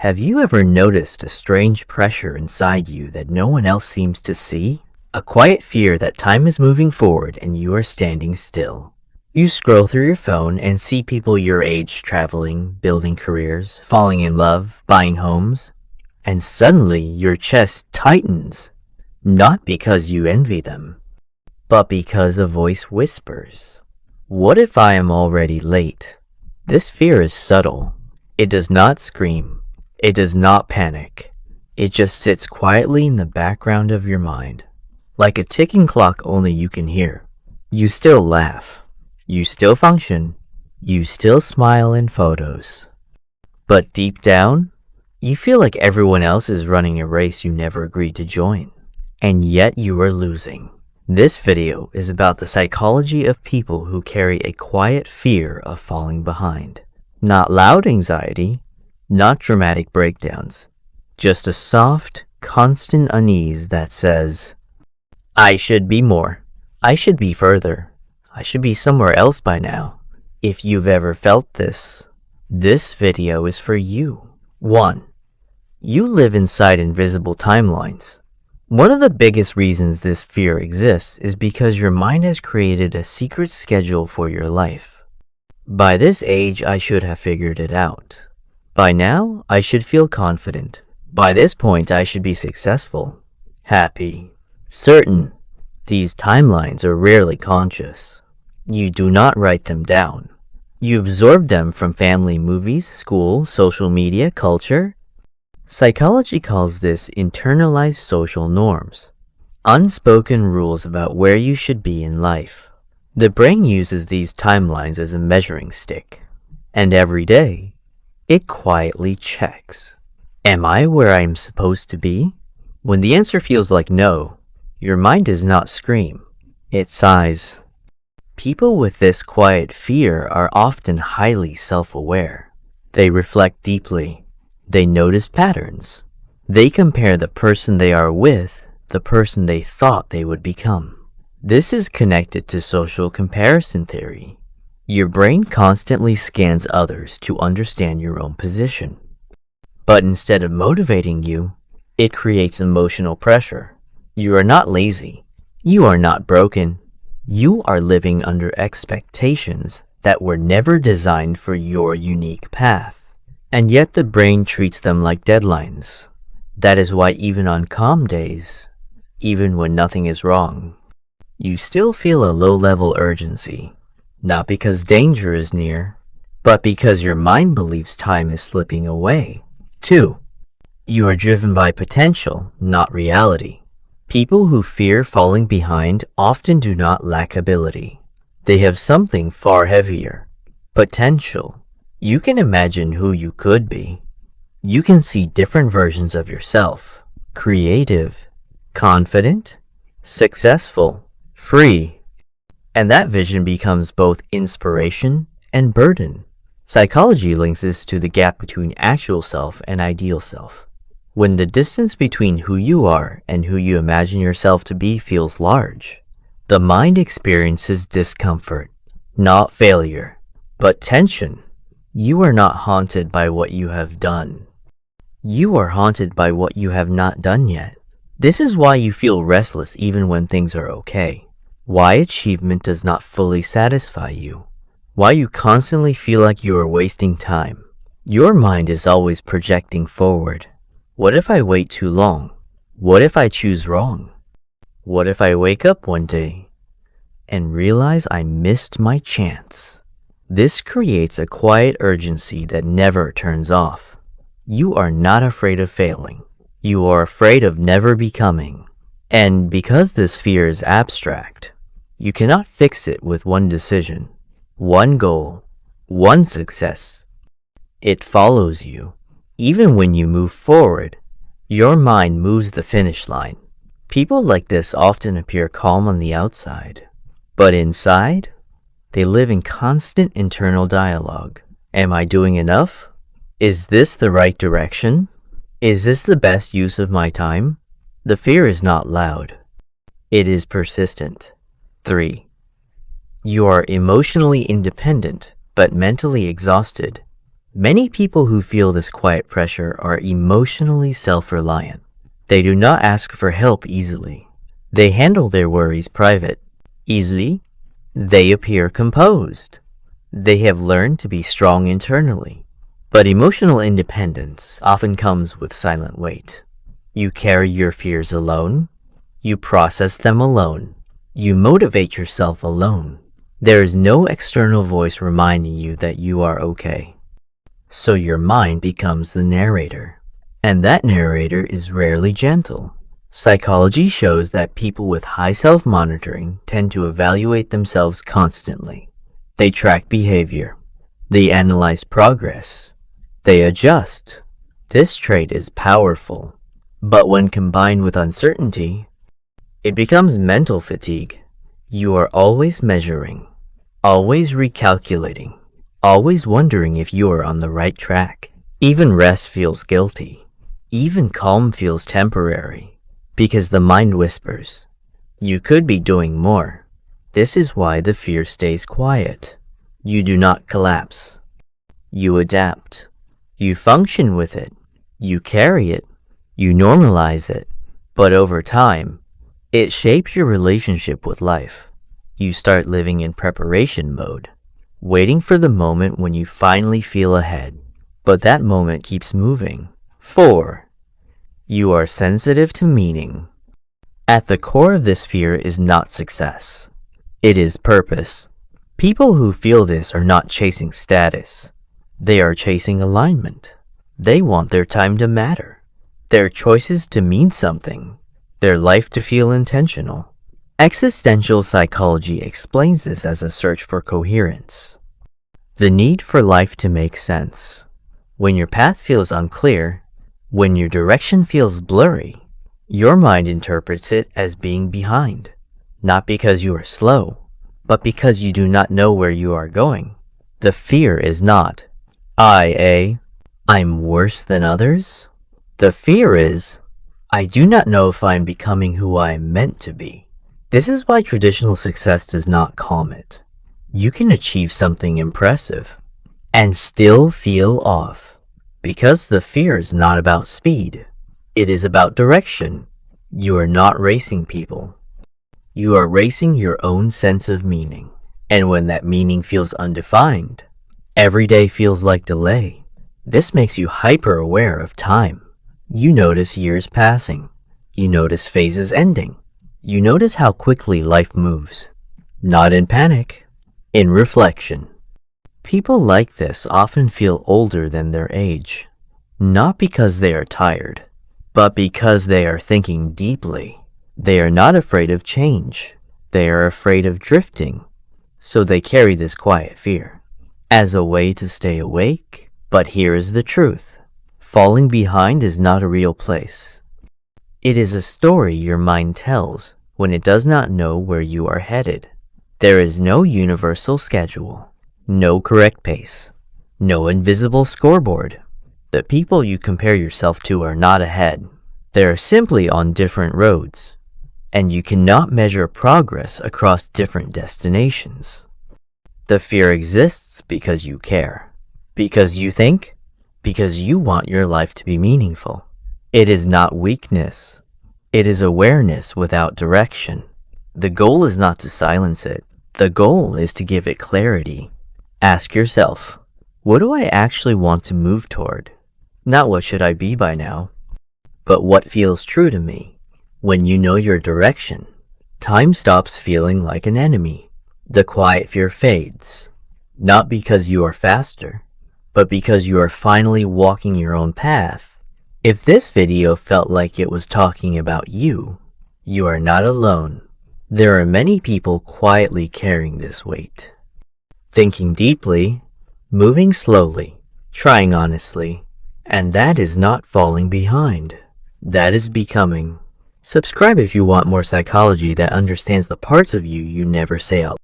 Have you ever noticed a strange pressure inside you that no one else seems to see? A quiet fear that time is moving forward and you are standing still. You scroll through your phone and see people your age traveling, building careers, falling in love, buying homes, and suddenly your chest tightens, not because you envy them, but because a voice whispers, "What if I am already late?" This fear is subtle. It does not scream. It does not panic. It just sits quietly in the background of your mind, like a ticking clock only you can hear. You still laugh. You still function. You still smile in photos. But deep down, you feel like everyone else is running a race you never agreed to join, and yet you are losing. This video is about the psychology of people who carry a quiet fear of falling behind. Not loud anxiety, not dramatic breakdowns, just a soft, constant unease that says, "I should be more. I should be further. I should be somewhere else by now." If you've ever felt this video is for you. 1. You live inside invisible timelines. One of the biggest reasons this fear exists is because your mind has created a secret schedule for your life. By this age, I should have figured it out. By now, I should feel confident. By this point, I should be successful, happy, certain. These timelines are rarely conscious. You do not write them down. You absorb them from family, movies, school, social media, culture. Psychology calls this internalized social norms, unspoken rules about where you should be in life. The brain uses these timelines as a measuring stick, and every day, it quietly checks. Am I where I'm supposed to be? When the answer feels like no, your mind does not scream, it sighs. People with this quiet fear are often highly self-aware. They reflect deeply. They notice patterns. They compare the person they are with the person they thought they would become. This is connected to social comparison theory. Your brain constantly scans others to understand your own position. But instead of motivating you, it creates emotional pressure. You are not lazy. You are not broken. You are living under expectations that were never designed for your unique path. And yet the brain treats them like deadlines. That is why even on calm days, even when nothing is wrong, you still feel a low-level urgency. Not because danger is near, but because your mind believes time is slipping away. 2. You are driven by potential, not reality. People who fear falling behind often do not lack ability. They have something far heavier, potential. You can imagine who you could be. You can see different versions of yourself, creative, confident, successful, free. And that vision becomes both inspiration and burden. Psychology links this to the gap between actual self and ideal self. When the distance between who you are and who you imagine yourself to be feels large, the mind experiences discomfort, not failure, but tension. You are not haunted by what you have done. You are haunted by what you have not done yet. This is why you feel restless even when things are okay. Why achievement does not fully satisfy you. Why you constantly feel like you are wasting time. Your mind is always projecting forward. What if I wait too long? What if I choose wrong? What if I wake up one day and realize I missed my chance? This creates a quiet urgency that never turns off. You are not afraid of failing. You are afraid of never becoming. And because this fear is abstract, you cannot fix it with one decision, one goal, one success. It follows you. Even when you move forward, your mind moves the finish line. People like this often appear calm on the outside, but inside, they live in constant internal dialogue. Am I doing enough? Is this the right direction? Is this the best use of my time? The fear is not loud. It is persistent. 3. You are emotionally independent, but mentally exhausted. Many people who feel this quiet pressure are emotionally self-reliant. They do not ask for help easily. They handle their worries easily. They appear composed. They have learned to be strong internally. But emotional independence often comes with silent weight. You carry your fears alone. You process them alone. You motivate yourself alone. There is no external voice reminding you that you are okay. So your mind becomes the narrator. And that narrator is rarely gentle. Psychology shows that people with high self-monitoring tend to evaluate themselves constantly. They track behavior. They analyze progress. They adjust. This trait is powerful. But when combined with uncertainty, it becomes mental fatigue. You are always measuring, always recalculating, always wondering if you are on the right track. Even rest feels guilty. Even calm feels temporary, because the mind whispers, you could be doing more. This is why the fear stays quiet. You do not collapse. You adapt. You function with it. You carry it. You normalize it. But over time, it shapes your relationship with life. You start living in preparation mode, waiting for the moment when you finally feel ahead. But that moment keeps moving. 4. You are sensitive to meaning. At the core of this fear is not success. It is purpose. People who feel this are not chasing status. They are chasing alignment. They want their time to matter, their choices to mean something, their life to feel intentional. Existential psychology explains this as a search for coherence, the need for life to make sense. When your path feels unclear, when your direction feels blurry, your mind interprets it as being behind, not because you are slow, but because you do not know where you are going. The fear is not, I'm worse than others. The fear is, I do not know if I'm becoming who I am meant to be. This is why traditional success does not calm it. You can achieve something impressive and still feel off, because the fear is not about speed. It is about direction. You are not racing people. You are racing your own sense of meaning. And when that meaning feels undefined, every day feels like delay. This makes you hyper aware of time. You notice years passing. You notice phases ending. You notice how quickly life moves. Not in panic, in reflection. People like this often feel older than their age, not because they are tired, but because they are thinking deeply. They are not afraid of change. They are afraid of drifting. So they carry this quiet fear as a way to stay awake. But here is the truth. Falling behind is not a real place. It is a story your mind tells when it does not know where you are headed. There is no universal schedule, no correct pace, no invisible scoreboard. The people you compare yourself to are not ahead. They are simply on different roads, and you cannot measure progress across different destinations. The fear exists because you care, because you think, because you want your life to be meaningful. It is not weakness. It is awareness without direction. The goal is not to silence it. The goal is to give it clarity. Ask yourself, what do I actually want to move toward? Not what should I be by now, but what feels true to me. When you know your direction, time stops feeling like an enemy. The quiet fear fades, not because you are faster, but because you are finally walking your own path. If this video felt like it was talking about you, you are not alone. There are many people quietly carrying this weight. Thinking deeply, moving slowly, trying honestly, and that is not falling behind. That is becoming. Subscribe if you want more psychology that understands the parts of you you never say out.